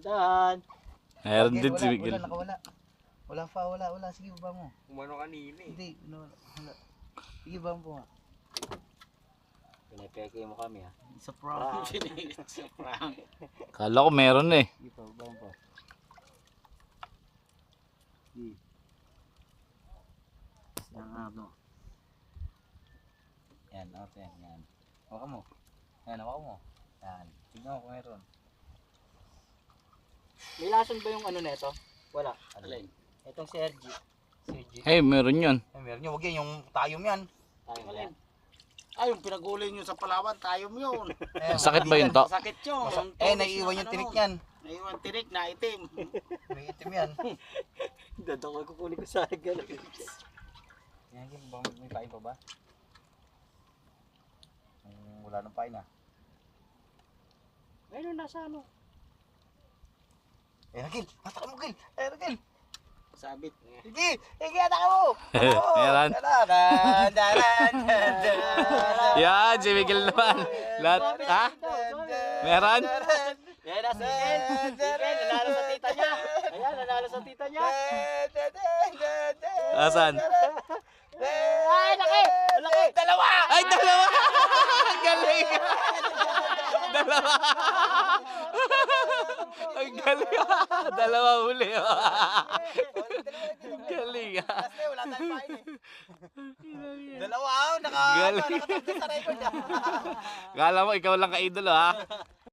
Dan. Meron Okay, din si wala, Miguel. wala, nakawala. Wala pa, wala. Sige, baba mo. Umano kanina eh. Hindi, wala. Sige, baba mo nga. Pinapeke mo kami ha. Sa prank. Sa prank. Kala ko meron eh. Sige pa, baba mo pa. Sige. Yan, ano. Yan, okay, yan. Hawakan mo. Yan, hawakan mo. Yan. Tignan mo kung meron. May lason ba yung ano neto? Wala. Alin? Itong si RG. Si RG. Hey, meron yun. Ay, meron nyo. Huwag yan, yung tayom yan. Tayo wala. Ay, yung pinagulay nyo sa Palawan, tayo mo yun. Masakit ba yun to? Sakit yun. Yung Naiiwan yung tinik yan. Naiiwan tinik na itim. May itim yan. Dadako ko kunin ko sa gano'n. Yan, yung may pain pa ba? Wala nang pain ah. Meron nasa ano? Gil! Ataka mo, Gil! Gil! Sabit. Sige! Sige, ataka mo! Meron. Yan, si Miguel naman. Lahat, ha? Meron? Yan na si Ken. Si Ken, nanalo sa tita niya. Ayan, nanalo sa tita niya. Asan? Ay, laki! Laki! Dalawa! Ay, dalawa! Ang galing! Dalawa! Ang galing! Dalawa huli. Galing ah. Kasi wala tayong pain eh. Dalawa, Galing. nakatagda sa record ah. Kala mo ikaw lang ka-idolo ha?